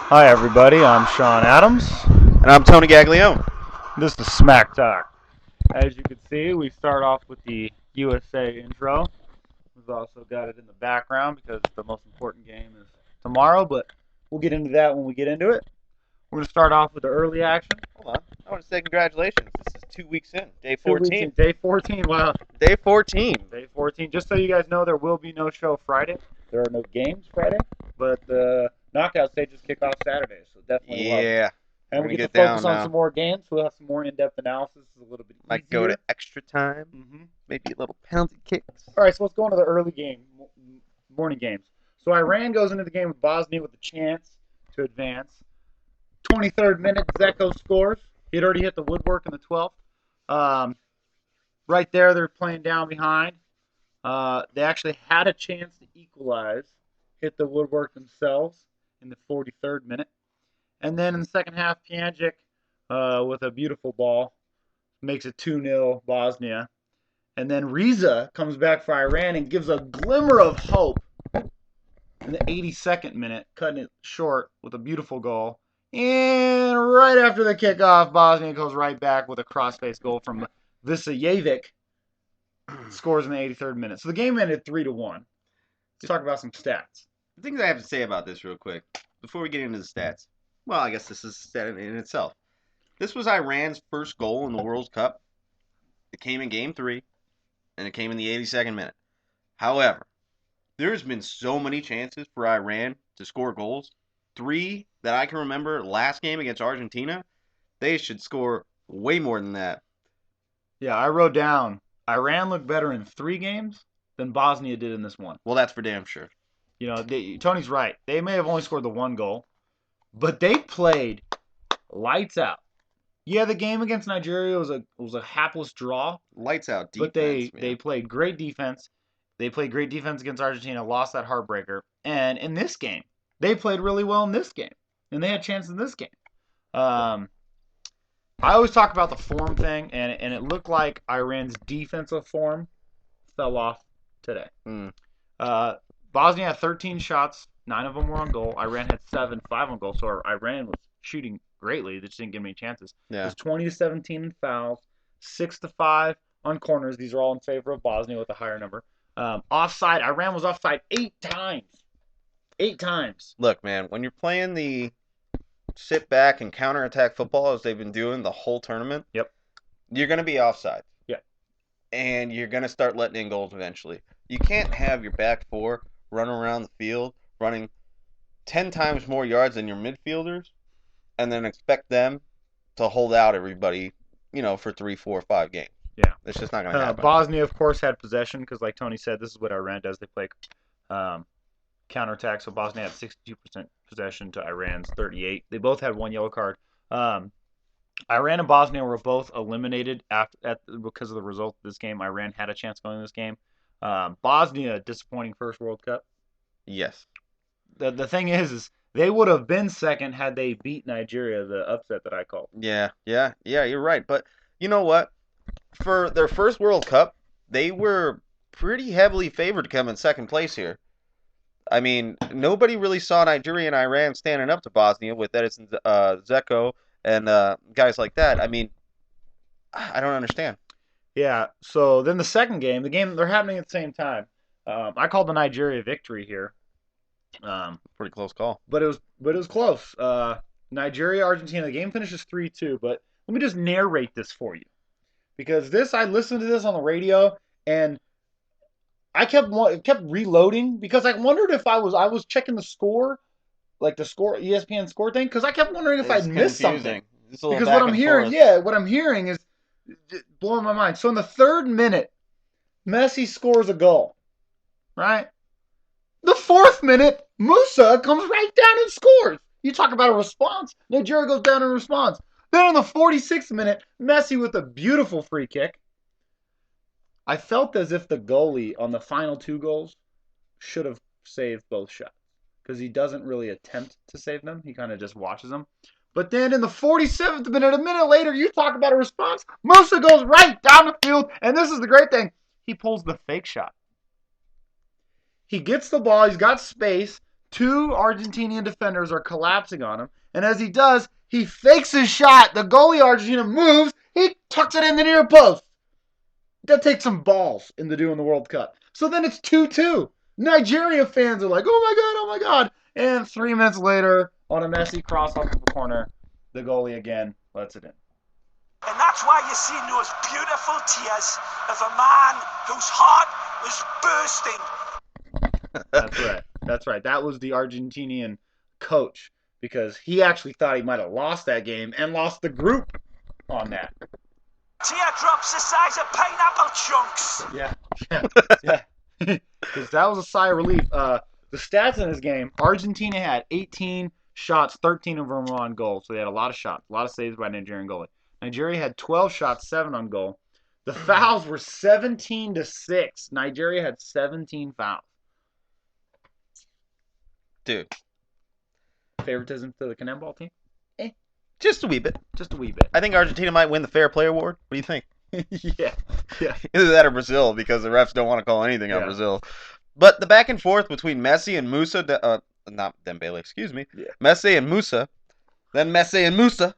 Hi, everybody. I'm Shawn Adams. And I'm Tony Gaglione. This is Smack Talk. As you can see, we start off with the USA intro. We've also got it in the background because the most important game is tomorrow, but we'll get into that when we get into it. We're going to start off with the early action. Hold on. I want to say congratulations. This is 2 weeks in. Day 2 weeks 14. in. Day 14. Wow. Day 14. Day 14. Just so you guys know, there will be no show Friday. There are no games Friday, but the knockout stages kick off Saturday, so definitely welcome. Yeah. And We're we gonna get to get focus down on now. some more games. We'll have some more in-depth analysis. A little bit Might easier. go to extra time. Maybe a little penalty kicks. All right, so let's go into the early game, morning games. So Iran goes into the game with Bosnia with a chance to advance. 23rd minute, Zeko scores. He had already hit the woodwork in the 12th. Right there, they're playing down behind. They actually had a chance to equalize, hit the woodwork themselves in the 43rd minute. And then in the second half, Pjanic with a beautiful ball makes it 2-0 Bosnia. And then Riza comes back for Iran and gives a glimmer of hope in the 82nd minute, cutting it short with a beautiful goal. And right after the kickoff, Bosnia goes right back with a cross-face goal from Visajevic. Scores in the 83rd minute. So the game ended 3-1. Let's talk about some stats. The things I have to say about this real quick before we get into the stats. Well, I guess this is a stat in itself. This was Iran's first goal in the World Cup. It came in Game 3, and it came in the 82nd minute. However, there's been so many chances for Iran to score goals. 3 that I can remember last game against Argentina. They should score way more than that. Yeah, I wrote down Iran looked better in 3 games than Bosnia did in this one. Well, that's for damn sure. You know, Tony's right. They may have only scored the 1 goal, but they played lights out. Yeah, the game against Nigeria was a hapless draw. Lights out defense. But they played great defense. They played great defense against Argentina, lost that heartbreaker. And in this game, they played really well in this game. And they had chances in this game. I always talk about the form thing, and it looked like Iran's defensive form fell off today. Bosnia had 13 shots, 9 of them were on goal. Iran had 7, 5 on goal. So Iran was shooting greatly. They just didn't get many chances. Yeah. It was 20-17 in fouls, 6-5 on corners. These are all in favor of Bosnia with a higher number. Offside, Iran was offside 8 times. 8 times. Look, man, when you're playing the sit back and counterattack football as they've been doing the whole tournament, Yep. You're going to be offside. Yeah. And you're going to start letting in goals eventually. You can't have your back four run around the field running 10 times more yards than your midfielders and then expect them to hold out everybody, for 3, 4, 5 games. Yeah. It's just not going to happen. Bosnia, of course, had possession because, like Tony said, this is what Iran does. They play counterattack. So Bosnia had 62% possession to Iran's 38%. They both had 1 yellow card. Iran and Bosnia were both eliminated because of the result of this game. Iran had a chance going in this game. Bosnia, disappointing first World Cup. Yes. The thing is they would have been second had they beat Nigeria, the upset that I called. Yeah, you're right. But you know what? For their first World Cup, they were pretty heavily favored to come in second place here. I mean, nobody really saw Nigeria and Iran standing up to Bosnia with Edison Zeko and guys like that. I mean, I don't understand. Yeah, so then the second game, they're happening at the same time. I called the Nigeria victory here. Pretty close call. But it was close. Nigeria, Argentina, the game finishes 3-2, but let me just narrate this for you. Because I listened to this on the radio, and I kept reloading because I wondered if I was checking the score, like the score ESPN score thing, because I kept wondering if I'd missed something. Because what I'm hearing is blowing my mind. So in the 3rd minute, Messi scores a goal, right? The 4th minute, Musa comes right down and scores. You talk about a response. Nigeria goes down in response. Then in the 46th minute, Messi with a beautiful free kick. I felt as if the goalie on the final 2 goals should have saved both shots because he doesn't really attempt to save them. He kind of just watches them. But then in the 47th minute, a minute later, you talk about a response. Musa goes right down the field, and this is the great thing. He pulls the fake shot. He gets the ball. He's got space, Two Argentinian defenders are collapsing on him, and as he does, he fakes his shot. The goalie Argentina moves. He tucks it in the near post. That takes some balls into doing the World Cup. So then it's 2-2. Nigeria fans are like, oh my God. And 3 minutes later, on a Messi cross off of the corner, the goalie again lets it in. And that's why you're seeing those beautiful tears of a man whose heart was bursting. That's right. That was the Argentinian coach, because he actually thought he might have lost that game and lost the group on that. Teardrops the size of pineapple chunks. Yeah. Because that was a sigh of relief. The stats in this game, Argentina had 18 shots, 13 of them were on goal. So they had a lot of shots, a lot of saves by Nigerian goalie. Nigeria had 12 shots, 7 on goal. The fouls were 17-6. Nigeria had 17 fouls. Dude. Favoritism to the Cannonball team? Just a wee bit. Just a wee bit. I think Argentina might win the Fair Play Award. What do you think? Yeah. Either that or Brazil, because the refs don't want to call anything on Brazil. But the back and forth between Messi and Musa, not Dembele, excuse me. Yeah. Messi and Musa, then Messi and Musa,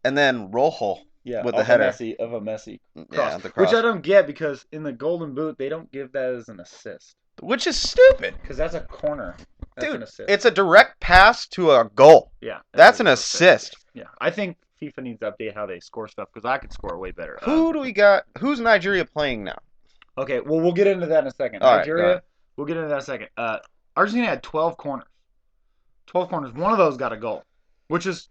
and then Rojo with the header. Of a Messi cross. Yeah, the cross. Which I don't get, because in the Golden Boot, they don't give that as an assist. Which is stupid. Because that's a corner. That's Dude, an assist. It's a direct pass to a goal. Yeah. That's an assist. Yeah. I think FIFA needs to update how they score stuff, because I could score way better. Who do we got? Who's Nigeria playing now? Okay, well, we'll get into that in a second. All Nigeria, right, we'll get into that in a second. Argentina had 12 corners. 12 corners. One of those got a goal, which is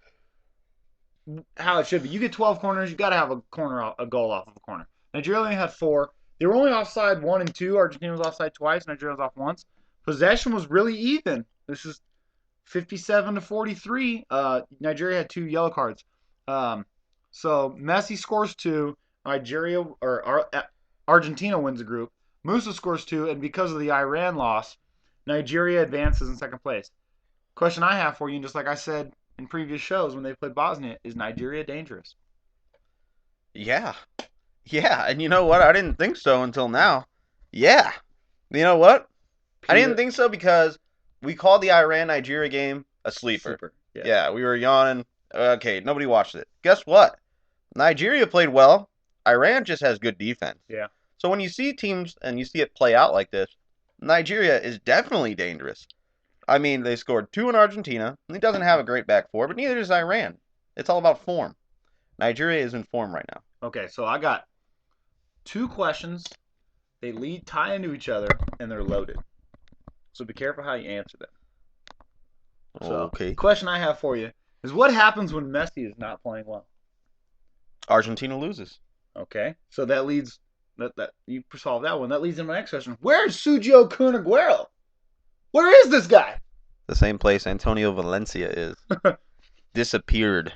how it should be. You get 12 corners, you got to have a goal off of a corner. Nigeria only had 4. They were only offside 1 and 2. Argentina was offside twice. Nigeria was off once. Possession was really even. This is 57-43. Nigeria had 2 yellow cards. So Messi scores 2. Argentina wins the group. Musa scores 2, and because of the Iran loss, Nigeria advances in second place. Question I have for you, and just like I said in previous shows when they played Bosnia, is Nigeria dangerous? Yeah, and you know what? I didn't think so until now. Yeah. You know what? I didn't think so because we called the Iran-Nigeria game a sleeper. Yeah, we were yawning. Okay, nobody watched it. Guess what? Nigeria played well. Iran just has good defense. Yeah. So when you see teams and you see it play out like this, Nigeria is definitely dangerous. I mean, they scored 2 in Argentina. And it doesn't have a great back four, but neither does Iran. It's all about form. Nigeria is in form right now. Okay, so I got 2 questions. They tie into each other, and they're loaded. So be careful how you answer them. So, okay. The question I have for you is, what happens when Messi is not playing well? Argentina loses. Okay, so that leads that you solve that one. That leads into my next question. Where's Sergio Kun Aguero? Where is this guy? The same place Antonio Valencia is. Disappeared.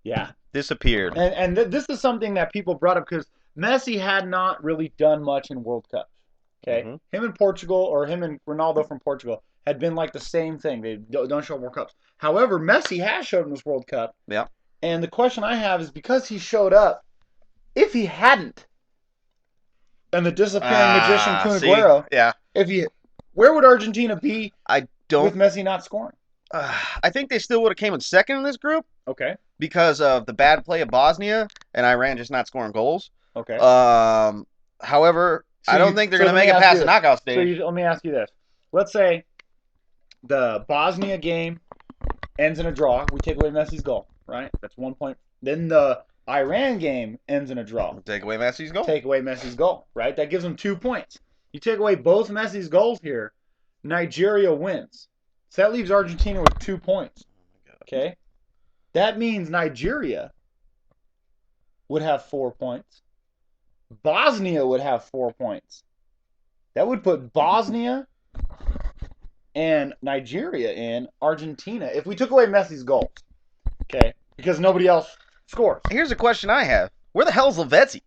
Yeah. Disappeared. And this is something that people brought up because Messi had not really done much in World Cups. Okay, Him and Portugal, or him and Ronaldo from Portugal, had been like the same thing. They don't show up World Cups. However, Messi has showed in this World Cup. Yeah. And the question I have is, because he showed up, if he hadn't, and the disappearing magician Kun Aguero, where would Argentina be with Messi not scoring? I think they still would have came in second in this group. Okay. Because of the bad play of Bosnia and Iran just not scoring goals. Okay. However, I don't think they're going to make it past the knockout stage. So let me ask you this. Let's say the Bosnia game ends in a draw. We take away Messi's goal, right? That's 1 point. Then the Iran game ends in a draw. Take away Messi's goal. Take away Messi's goal, right? That gives them 2 points. You take away both Messi's goals here, Nigeria wins. So that leaves Argentina with 2 points. Okay? That means Nigeria would have 4 points. Bosnia would have 4 points. That would put Bosnia and Nigeria in Argentina if we took away Messi's goals. Okay? Because nobody else scores. Here's a question I have. Where the hell's Lavezzi?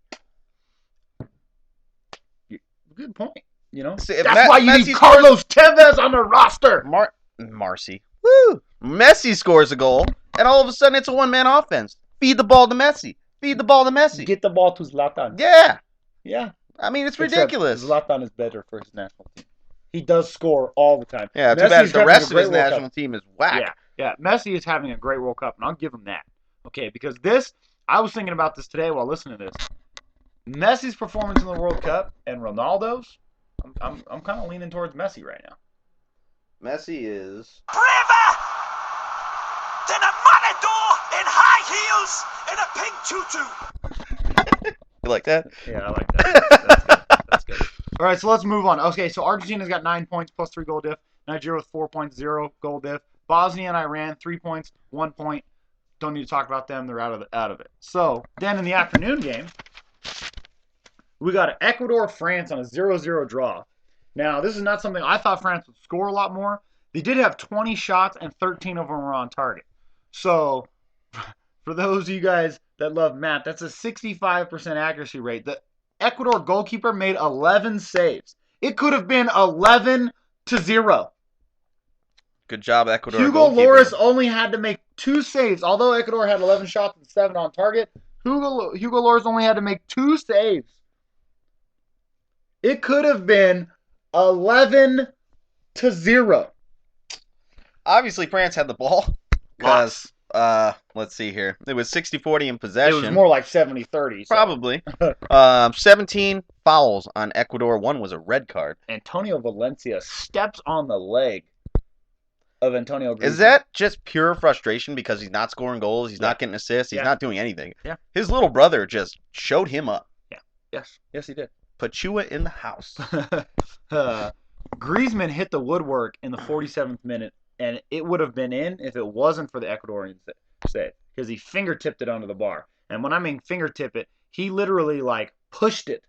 Good point. You know? See, that's why you need Carlos Tevez on the roster. Marcy. Woo! Messi scores a goal, and all of a sudden it's a one-man offense. Feed the ball to Messi. Feed the ball to Messi. Get the ball to Zlatan. Yeah. Yeah. I mean, it's ridiculous. Zlatan is better for his national team. he does score all the time. Yeah, too bad Messi's the having rest a of his great World national Cup. team is whack. Yeah. Messi is having a great World Cup, and I'll give him that. Okay, because I was thinking about this today while listening to this. Messi's performance in the World Cup and Ronaldo's, I'm kind of leaning towards Messi right now. Messi is braver than a matador in high heels and a pink tutu. You like that? Yeah, I like that. That's good. All right, so let's move on. Okay, so Argentina's got 9 points plus 3 goal diff. Nigeria with 4 points, 0 goal diff. Bosnia and Iran 3 points, 1 point. Don't need to talk about them. They're out of it. So then in the afternoon game, we got Ecuador-France on a 0-0 draw. Now, this is not something I thought France would score a lot more. They did have 20 shots, and 13 of them were on target. So, for those of you guys that love math, that's a 65% accuracy rate. The Ecuador goalkeeper made 11 saves. It could have been 11-0. good job, Ecuador. Hugo Lloris only had to make 2 saves. Although Ecuador had 11 shots and 7 on target, Hugo Lloris only had to make 2 saves. It could have been 11-0. Obviously, France had the ball because let's see here. It was 60-40 in possession. It was more like 70-30. So. Probably. 17 fouls on Ecuador. 1 was a red card. Antonio Valencia steps on the leg of Antonio Griezmann. Is that just pure frustration because he's not scoring goals, he's not getting assists, he's not doing anything? Yeah. His little brother just showed him up. Yeah. Yes, he did. Pachua in the house. Griezmann hit the woodwork in the 47th minute, and it would have been in if it wasn't for the Ecuadorian save, because he fingertipped it under the bar. And when I mean fingertip it, he literally pushed it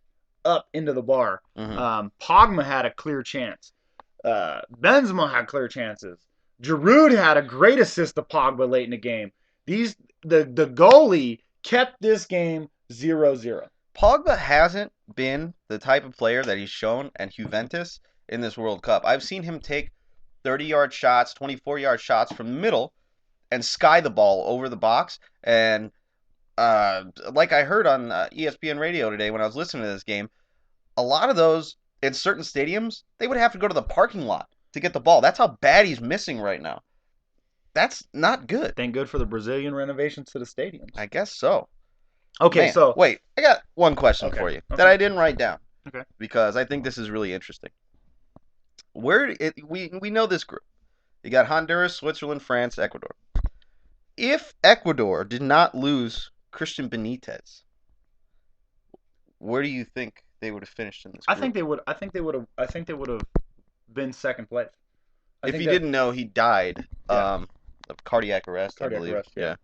up into the bar. Mm-hmm. Pogba had a clear chance. Benzema had clear chances. Giroud had a great assist to Pogba late in the game. The goalie kept this game 0-0. Pogba hasn't been the type of player that he's shown at Juventus in this World Cup. I've seen him take 30-yard shots, 24-yard shots from the middle and sky the ball over the box. And like I heard on ESPN radio today when I was listening to this game, a lot of those in certain stadiums, they would have to go to the parking lot to get the ball. That's how bad he's missing right now. That's not good. Thank good for the Brazilian renovations to the stadiums. I guess so. Okay, Man, so wait, I got one question for you that I didn't write down. Okay. Because I think this is really interesting. We know this group. You got Honduras, Switzerland, France, Ecuador. If Ecuador did not lose Christian Benitez, where do you think they would have finished in this group? I think they would have been second place. If you didn't know, he died of cardiac arrest, I believe. Arrest, yeah.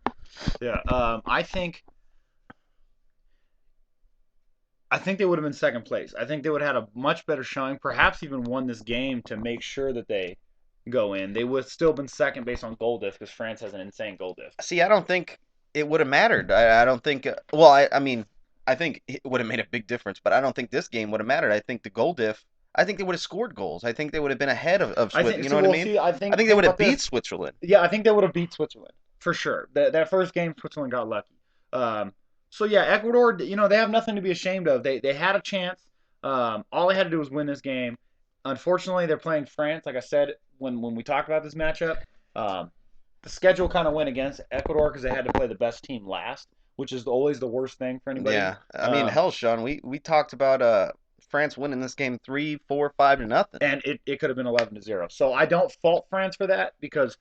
I think they would have been second place. I think they would have had a much better showing, perhaps even won this game to make sure that they go in. They would have still been second based on goal diff because France has an insane goal diff. See, I don't think it would have mattered. I don't think. Well, I mean, I think it would have made a big difference, but I don't think this game would have mattered. I think the goal diff. I think they would have scored goals. I think they would have been ahead of Switzerland. You know what I mean? See, I think they would have beat Switzerland. Yeah, I think they would have beat Switzerland for sure. That first game, Switzerland got lucky. So yeah, Ecuador, they have nothing to be ashamed of. They had a chance. All they had to do was win this game. Unfortunately, they're playing France. Like I said when we talked about this matchup, the schedule kind of went against Ecuador because they had to play the best team last, which is always the worst thing for anybody. Yeah, I mean, hell, Sean, we talked about France winning this game 3, 4, 5-0, and it could have been 11-0. So I don't fault France for that because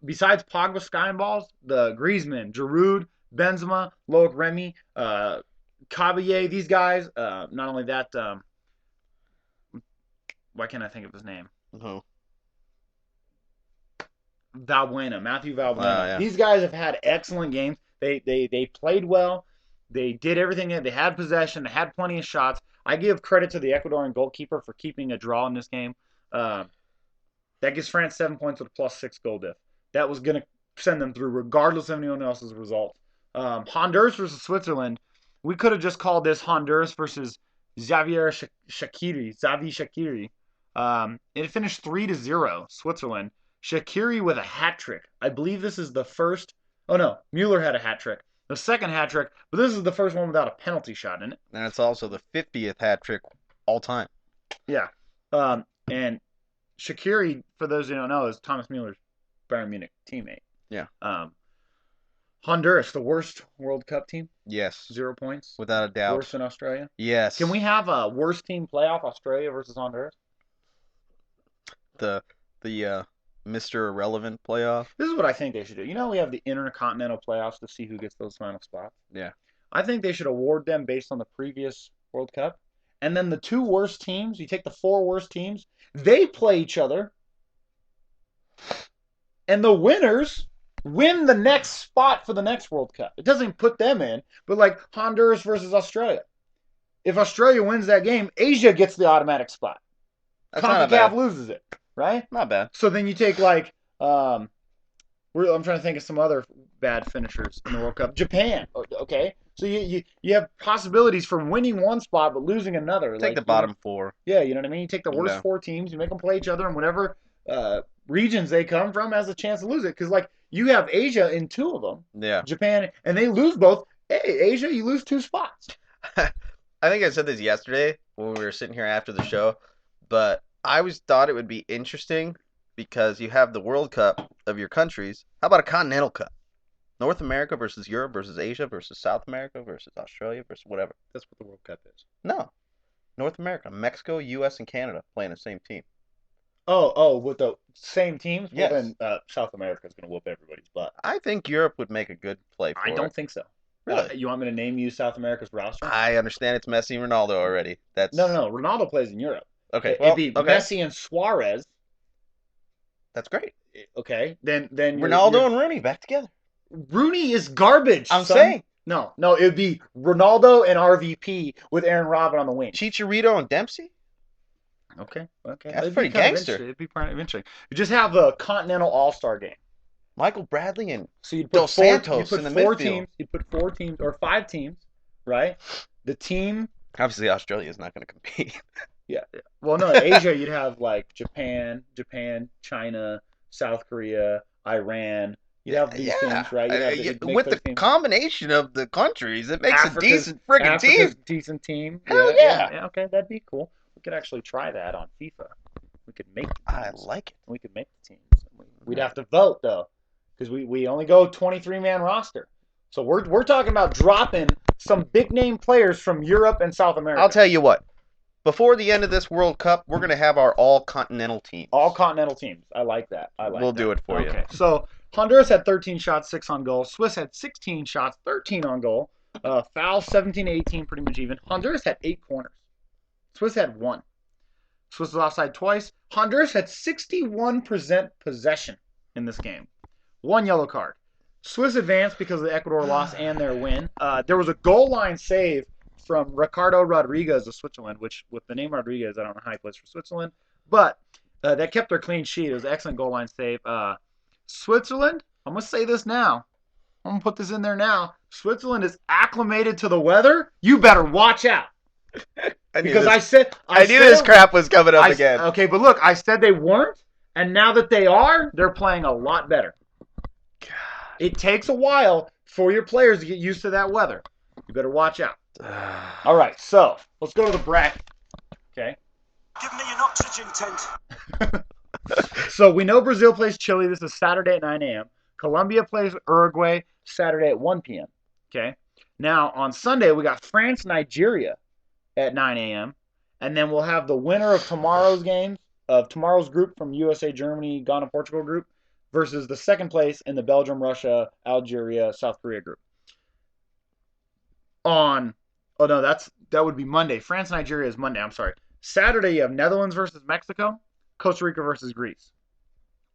besides Pogba skying balls, the Griezmann, Giroud, Benzema, Loic Remy, Caballé, these guys. Not only that, why can't I think of his name? Who? Matthew Valbuena. Yeah. These guys have had excellent games. They played well. They did everything. They had possession. They had plenty of shots. I give credit to the Ecuadorian goalkeeper for keeping a draw in this game. That gives France 7 points with a +6 goal diff. That was going to send them through regardless of anyone else's result. Honduras versus Switzerland. We could have just called this Honduras versus Xavi Shaqiri. It finished 3-0 Switzerland. Shaqiri with a hat trick. I believe this is the first. Oh no, Mueller had a hat trick. The second hat trick, but this is the first one without a penalty shot in it. And it's also the 50th hat trick all time. Yeah. And Shaqiri, for those who don't know, is Thomas Mueller's Bayern Munich teammate. Yeah. Honduras, the worst World Cup team, Yes. 0 points. Without a doubt. Worse than Australia. Yes. Can we have a worst team playoff, Australia versus Honduras? The Mr. Irrelevant playoff? This is what I think they should do. You know, we have the intercontinental playoffs to see who gets those final spots. Yeah. I think they should award them based on the previous World Cup. And then the 2 worst teams, you take the 4 worst teams, they play each other. And the winners win the next spot for the next World Cup. It doesn't put them in, but like Honduras versus Australia. If Australia wins that game, Asia gets the automatic spot. That's not CONCACAF bad. loses it, right? Not bad. So then you take like, I'm trying to think of some other bad finishers in the World Cup. Japan, okay? So you have possibilities from winning one spot but losing another. Take like, the bottom 4. Yeah, you know what I mean? You take the worst Yeah. 4 teams, you make them play each other, and whatever regions they come from has a chance to lose it. Because, like, you have Asia in 2 of them. Yeah. Japan, and they lose both. Hey, Asia, you lose 2 spots. I think I said this yesterday when we were sitting here after the show, but I always thought it would be interesting because you have the World Cup of your countries. How about a Continental Cup? North America versus Europe versus Asia versus South America versus Australia versus whatever. That's what the World Cup is. No. North America, Mexico, U.S., and Canada playing the same team. Oh, with the same teams? Yes. Well, then South America's going to whoop everybody's butt. I think Europe would make a good play for I it. don't think so. Really? You want me to name you South America's roster? I understand it's Messi and Ronaldo already. That's No. Ronaldo plays in Europe. Okay. It'd Well, be okay. Messi and Suarez. That's great. Okay, then Ronaldo and Rooney back together. Rooney is garbage. I'm son. saying. No, it would be Ronaldo and RVP with Aaron Robin on the wing. Chicharito and Dempsey? Okay. That's It'd pretty be kind of gangster. It'd be kind of interesting. You just have a Continental All-Star game. Michael Bradley and So you'd Dos put Santos in the 4 midfield. teams. You'd put 4 teams or 5 teams, right? The team. obviously Australia is not going to compete. Yeah. Well, no, Asia you'd have like Japan, China, South Korea, Iran. You'd have these teams, right? You'd have you'd make with those the teams. combination of the countries, it makes Africa's- a decent friggin' Africa's team. decent team. Hell yeah. Yeah. Okay, that'd be cool. We could actually try that on FIFA. We could make the I teams. like it. We could make the teams. We'd have to vote though, because we only go 23-man roster. So we're talking about dropping some big name players from Europe and South America. I'll tell you what. Before the end of this World Cup, we're going to have our all-continental team. All continental teams. I like that. We'll do it for you. Okay. So Honduras had 13 shots, 6 on goal. Swiss had 16 shots, 13 on goal. Foul 17-18, pretty much even. Honduras had 8 corners. Swiss had 1. Swiss was offside twice. Honduras had 61% possession in this game. 1 yellow card. Swiss advanced because of the Ecuador loss and their win. There was a goal line save from Ricardo Rodriguez of Switzerland, which with the name Rodriguez, I don't know how he plays for Switzerland, but that kept their clean sheet. It was an excellent goal line save. Switzerland, I'm going to say this now. I'm going to put this in there now. Switzerland is acclimated to the weather. You better watch out. Because I knew this crap was coming up again. Okay, but look, I said they weren't, and now that they are, they're playing a lot better. God. It takes a while for your players to get used to that weather. You better watch out. All right, so let's go to the bracket. Okay. Give me an oxygen tent. So we know Brazil plays Chile. This is Saturday at 9 a.m. Colombia plays Uruguay Saturday at 1 p.m. Okay. Now on Sunday we got France Nigeria at 9 a.m. and then we'll have the winner of tomorrow's games of tomorrow's group from USA, Germany, Ghana, Portugal group versus the second place in the Belgium, Russia, Algeria, South Korea group. That would be Monday. France Nigeria is Monday. I'm sorry. Saturday you have Netherlands versus Mexico, Costa Rica versus Greece.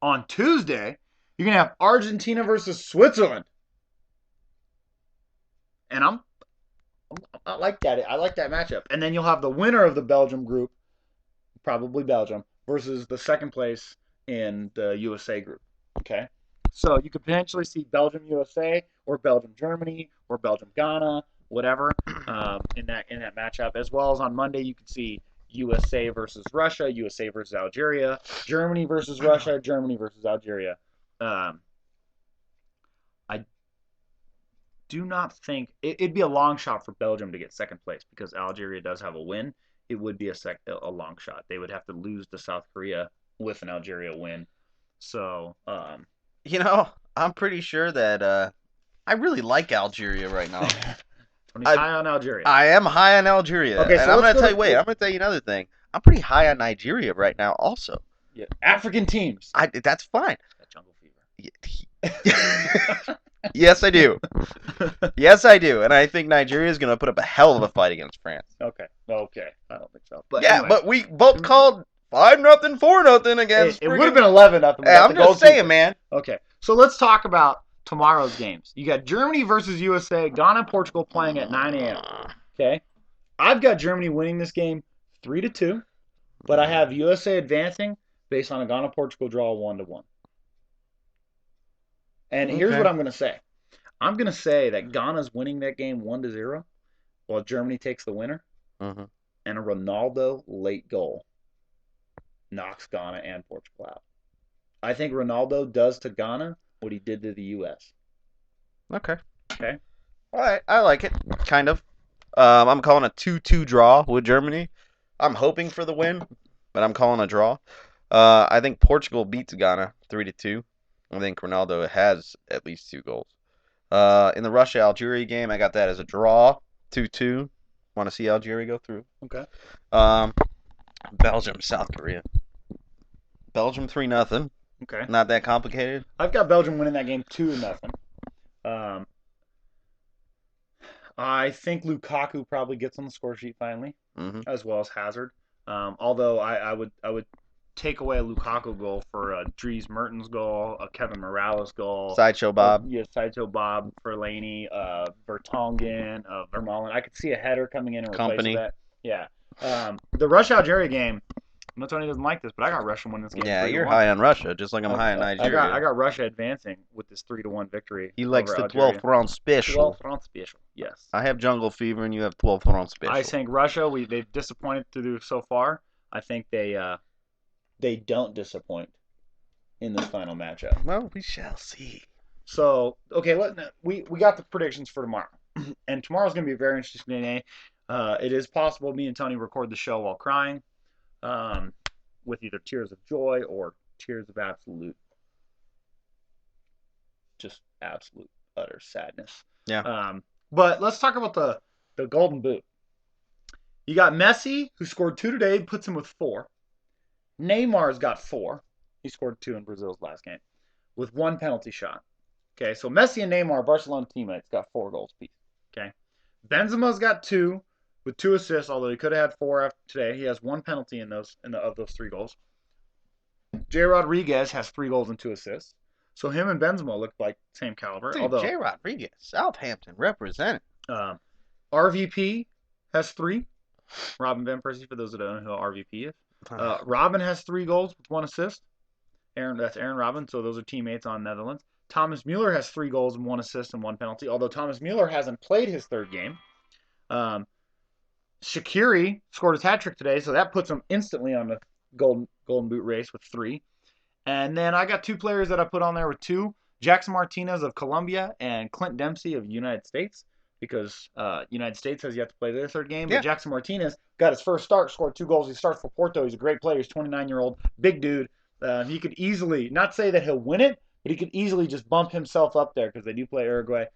On Tuesday, you're gonna have Argentina versus Switzerland. And I like that. I like that matchup. And then you'll have the winner of the Belgium group, probably Belgium, versus the second place in the USA group. Okay? So you could potentially see Belgium USA or Belgium Germany or Belgium Ghana, whatever, in that matchup. As well as on Monday you could see USA versus Russia, USA versus Algeria, Germany versus Russia, Germany versus Algeria. I do not think it'd be a long shot for Belgium to get second place because Algeria does have a win. It would be a long shot. They would have to lose to South Korea with an Algeria win. So, I'm pretty sure that I really like Algeria right now. Tony's high on Algeria. I am high on Algeria. Okay, and so I'm let's gonna go tell to- you. Wait, I'm gonna tell you another thing. I'm pretty high on Nigeria right now, also. Yeah. African teams. That's fine. That jungle fever. Yes, I do. Yes, I do. And I think Nigeria is gonna put up a hell of a fight against France. Okay. I don't think so. But yeah, anyway. but we both called 5-0, 4-0 against. It would have been 11-0. Hey, I'm just saying, man. Okay, so let's talk about tomorrow's games. You got Germany versus USA, Ghana, Portugal playing at 9 a.m. Okay, I've got Germany winning this game 3-2, but I have USA advancing based on a Ghana Portugal draw 1-1. And here's what I'm going to say. I'm going to say that Ghana's winning that game 1-0, while Germany takes the winner, Mm-hmm. and a Ronaldo late goal knocks Ghana and Portugal out. I think Ronaldo does to Ghana what he did to the U.S. Okay. Okay. All right, I like it. Kind of. I'm calling a 2-2 draw with Germany. I'm hoping for the win, but I'm calling a draw. I think Portugal beats Ghana 3-2. I think Ronaldo has at least 2 goals. In the Russia-Algeria game, I got that as a draw, 2-2. Want to see Algeria go through. Okay. Belgium, South Korea. Belgium 3-0. Okay. Not that complicated. I've got Belgium winning that game 2-0. I think Lukaku probably gets on the score sheet finally, as well as Hazard. Although I would take away a Lukaku goal for a Dries Mertens goal, a Kevin Morales goal. Sideshow Bob. Sideshow Bob, Fellaini, Vertonghen, Vermaelen. I could see a header coming in and replacing that. Yeah. The Russia-Algeria game, I know Tony doesn't like this, but I got Russia winning this game. Yeah, 3-1. you're high on Russia, just like I'm high on Nigeria. I got Russia advancing with this 3-1 victory. He likes the Algeria. 12 francs special. 12 francs special, yes. I have jungle fever and you have 12 francs special. I think Russia, they've disappointed to do so far. I think they don't disappoint in this final matchup. Well, we shall see. So, okay, we got the predictions for tomorrow. And tomorrow's going to be a very interesting day. It is possible me and Tony record the show while crying, with either tears of joy or tears of absolute utter sadness. Yeah. But let's talk about the Golden Boot. You got Messi, who scored 2 today, puts him with 4. Neymar's got 4. He scored 2 in Brazil's last game with 1 penalty shot. Okay, so Messi and Neymar, Barcelona teammates, got 4 goals apiece. Okay, Benzema's got 2 with 2 assists, although he could have had 4 after today. He has 1 penalty of those 3 goals. Jay Rodriguez has 3 goals and 2 assists. So him and Benzema look like same caliber. Dude, Jay Rodriguez, Southampton representing. RVP has 3. Robin Van Persie, for those that don't know who RVP is. Robin has 3 goals with 1 assist. That's Aaron Robin, so those are teammates on Netherlands. Thomas Mueller has 3 goals and 1 assist and 1 penalty, although Thomas Mueller hasn't played his 3rd game. Shaqiri scored his hat trick today, so that puts him instantly on the Golden Boot race with 3. And then I got 2 players that I put on there with 2. Jackson Martinez of Colombia and Clint Dempsey of United States, because United States has yet to play their 3rd game. Yeah. But Jackson Martinez got his first start, scored 2 goals. He starts for Porto. He's a great player. He's 29-year-old, big dude. He could easily, not say that he'll win it, but he could easily just bump himself up there because they do play Uruguay.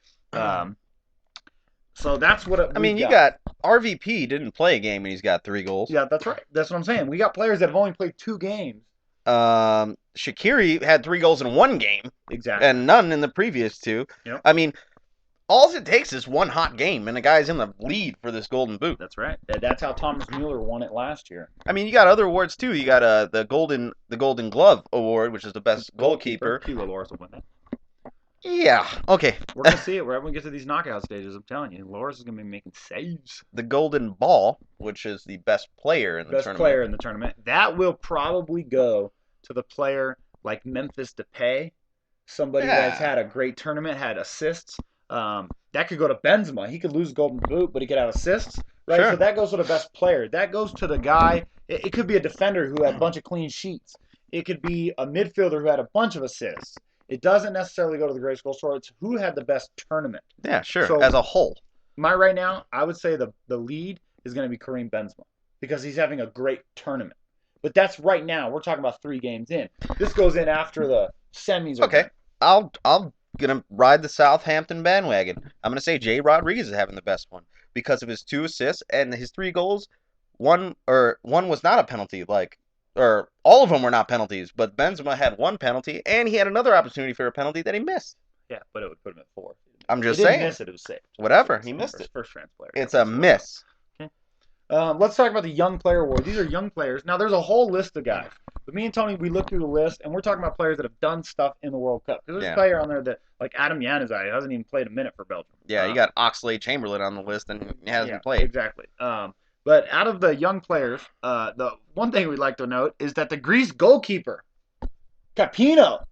So that's what you got RVP didn't play a game and he's got 3 goals. Yeah, that's right. That's what I'm saying. We got players that have only played 2 games. Shaqiri had 3 goals in 1 game. Exactly. And none in the previous 2. Yep. I mean, all it takes is 1 hot game, and the guy's in the lead for this Golden Boot. That's right. That's how Thomas Mueller won it last year. I mean, you got other awards too. You got the Golden Glove Award, which is the best goalkeeper. Hugo Lloris will win that. Yeah. Okay. We're gonna see it wherever we get to these knockout stages. I'm telling you, Lloris is gonna be making saves. The Golden Ball, which is the best player in the tournament. Best player in the tournament. That will probably go to the player like Memphis Depay, somebody that's had a great tournament, had assists. That could go to Benzema. He could lose Golden Boot, but he could have assists, right? Sure. So that goes to the best player. That goes to the guy. It could be a defender who had a bunch of clean sheets. It could be a midfielder who had a bunch of assists. It doesn't necessarily go to the greatest goal scorer. It's who had the best tournament. Yeah, sure. So, as a whole. Right now, I would say the lead is going to be Karim Benzema because he's having a great tournament. But that's right now. We're talking about 3 games in. This goes in after the semis are Okay. done. I'm gonna ride the Southampton bandwagon. I'm gonna say Jay Rodriguez is having the best one because of his 2 assists and his 3 goals. One was not a penalty, or all of them were not penalties, but Benzema had 1 penalty and he had another opportunity for a penalty that he missed. Yeah, but it would put him at 4. I'm just He didn't saying. miss it. It was saved. Whatever, he missed it. First France player. It's a miss. Okay. Let's talk about the young player award. These are young players. Now, there's a whole list of guys. But me and Tony, we looked through the list, and we're talking about players that have done stuff in the World Cup. Because there's a player on there that, like Adam Januzaj, hasn't even played a minute for Belgium. Yeah, you got Oxlade-Chamberlain on the list, and he hasn't played. Exactly. But out of the young players, the one thing we'd like to note is that the Greece goalkeeper, Capino,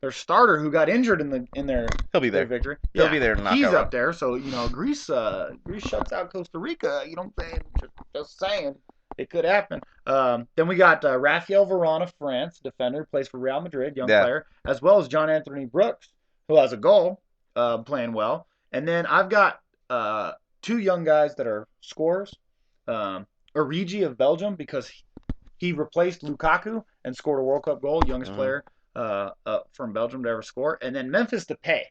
their starter who got injured in their He'll be there. victory. He'll be there to knock He's out up there, so Greece shuts out Costa Rica. You know what I'm saying? Just saying, it could happen. Then we got Raphael Varane of France, defender, plays for Real Madrid, young player, as well as John Anthony Brooks, who has a goal, playing well. And then I've got 2 young guys that are scorers. Origi of Belgium, because he replaced Lukaku and scored a World Cup goal, youngest player from Belgium to ever score. And then Memphis Depay.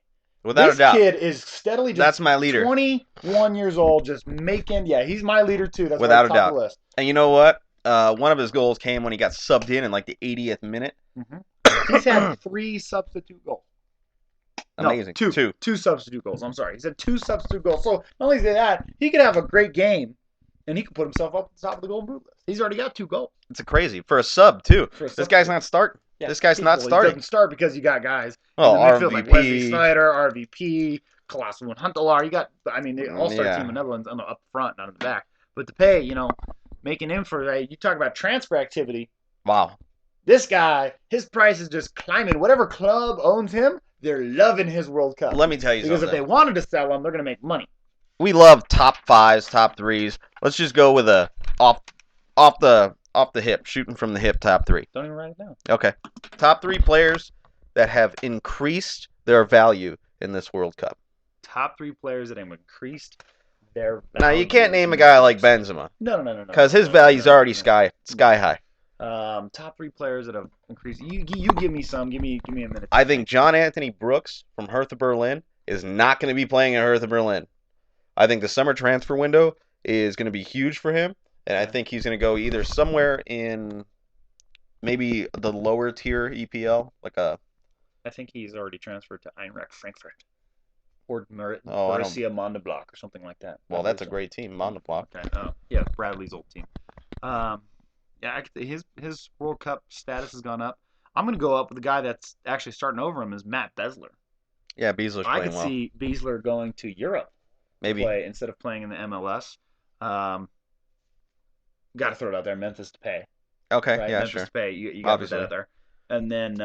Without a doubt. This kid is steadily just That's my leader. 21 years old, just making, he's my leader too. That's Without why he's a top doubt. of the list. And you know what? One of his goals came when he got subbed in like the 80th minute. He's had 3 substitute goals. Amazing. No, 2. 2 substitute goals. I'm sorry. He's had 2 substitute goals. So not only is that, he could have a great game, and he could put himself up at the top of the Golden Boot list. He's already got 2 goals. It's crazy. For a sub, too. This guy's not starting. Yeah. This guy's not He starting. doesn't start because you got guys Oh, in the midfield RVP. like Wesley Sneijder, RVP, Colossal and Huntelaar. You got, the all-star team in Netherlands up front, not in the back. But Depay, making him for, you talk about transfer activity. Wow. This guy, his price is just climbing. Whatever club owns him, they're loving his World Cup. Let me tell you because something. If they wanted to sell him, they're going to make money. We love top 5s, top 3s. Let's just go with a off the hip, shooting from the hip top 3. Don't even write it down. Okay. Top 3 players that have increased their value in this World Cup. Top 3 players that have increased their value. Now, you can't name a guy like Benzema. No. Because his value's already sky high. Top 3 players that have increased. You give me some. Give me a minute. I think John Anthony Brooks from Hertha Berlin is not going to be playing at Hertha Berlin. I think the summer transfer window is going to be huge for him, and I think he's going to go either somewhere in maybe the lower tier EPL, I think he's already transferred to Eintracht Frankfurt or Borussia Mönchengladbach or something like that. Well, that's a great team, Mönchengladbach. Okay. Yeah, Bradley's old team. His World Cup status has gone up. I'm going to go up with the guy that's actually starting over him is Matt Besler. Yeah, Beasler's playing well. I could see Beasler going to Europe. Maybe. Play instead of playing in the MLS. Got to throw it out there. Memphis Depay. Okay, right? yeah, Memphis sure. Depay. You got to put that out there. And then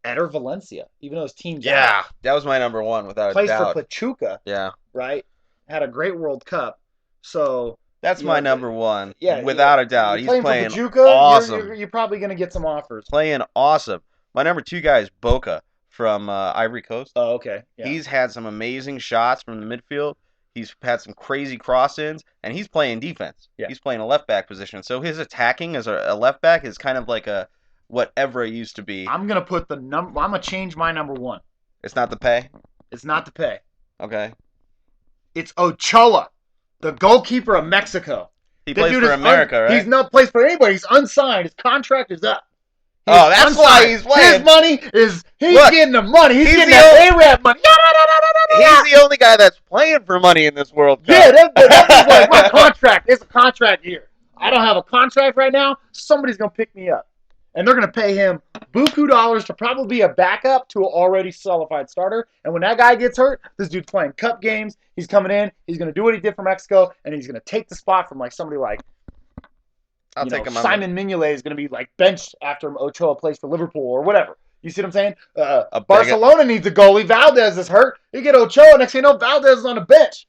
Eder Valencia. Even though his team's out, that was my number 1 without a doubt. Plays for Pachuca. Yeah. Right? Had a great World Cup. So that's my number 1. Yeah, without a doubt. He's playing for Pachuca, awesome. You're probably going to get some offers. Playing awesome. My number 2 guy is Boca from Ivory Coast. Oh, okay. Yeah. He's had some amazing shots from the midfield. He's had some crazy cross-ins, and he's playing defense. Yeah. He's playing a left-back position. So his attacking as a left-back is kind of like what Evra used to be. I'm going to put I'm going to change my number 1. It's not the pay? It's not the pay. Okay. It's Ochoa, the goalkeeper of Mexico. He plays for America, right? He's not plays for anybody. He's unsigned. His contract is up. That's why he's playing. His money is getting the money. He's getting the A-Rap money. He's the only guy that's playing for money in this World Cup. Yeah, that's like my contract. It's a contract here. I don't have a contract right now. Somebody's gonna pick me up, and they're gonna pay him buku dollars to probably be a backup to an already solidified starter. And when that guy gets hurt, this dude's playing cup games. He's coming in. He's gonna do what he did for Mexico, and he's gonna take the spot from somebody like. I'll take him. Simon Mignolet is going to be benched after Ochoa plays for Liverpool or whatever. You see what I'm saying? Barcelona needs a goalie. Valdez is hurt. You get Ochoa. Next thing you know, Valdez is on the bench.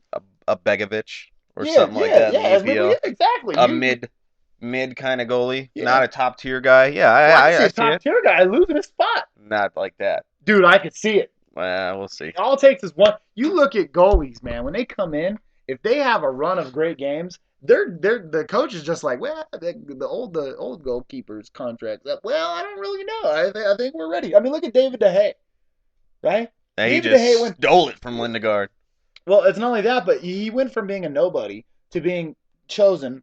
A Begovic or something like that. Yeah, exactly. A mid kind of goalie, not a top tier guy. Yeah, I see a top tier guy losing his spot. Not like that, dude. I could see it. We'll see. All it takes is one. You look at goalies, man. When they come in, if they have a run of great games, the coach is just like, well, the old goalkeeper's contract. Well, I don't really know. I think we're ready. I mean, look at David De Gea, right? And he David De Gea just went. stole it from Lindegaard. Well, it's not only that, but he went from being a nobody to being chosen.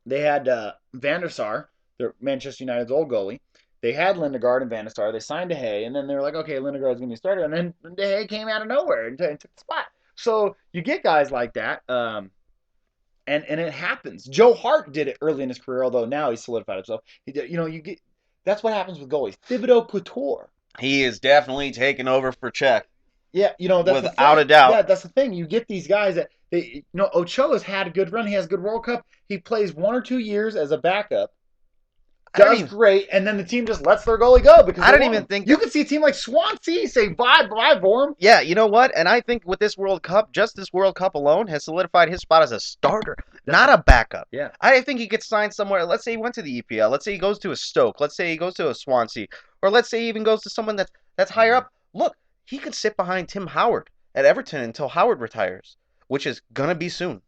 They had Van der Sar, their Manchester United's old goalie. They had Lindegaard and Van der Sar. They signed De Gea, and then they were like, okay, Lindegaard's going to be starter. And then De Gea came out of nowhere and took the spot. So you get guys like that, and it happens. Joe Hart did it early in his career, although now he's solidified himself. You get that's what happens with goalies. Thibodeau Couture. He is definitely taking over for Czech. Yeah, that's without a doubt. Yeah, that's the thing. You get these guys that Ochoa's had a good run. He has a good World Cup. He plays 1 or 2 years as a backup. Does great, and then the team just lets their goalie go because I don't even think you could see a team like Swansea say bye for him. Yeah, you know what? And I think with this World Cup, just this World Cup alone has solidified his spot as a starter, not a backup. Yeah, I think he gets signed somewhere. Let's say he went to the EPL. Let's say he goes to a Stoke. Let's say he goes to a Swansea, or let's say he even goes to someone that's higher up. Look, he could sit behind Tim Howard at Everton until Howard retires, which is gonna be soon.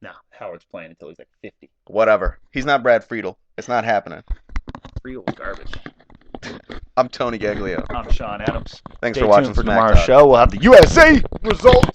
No, Howard's playing until he's like 50. Whatever. He's not Brad Friedel. It's not happening. Friedel garbage. I'm Tony Gaglio. I'm Shawn Adams. Thanks Stay for watching tuned for Smack tomorrow's Talk. show. We'll have the USA result.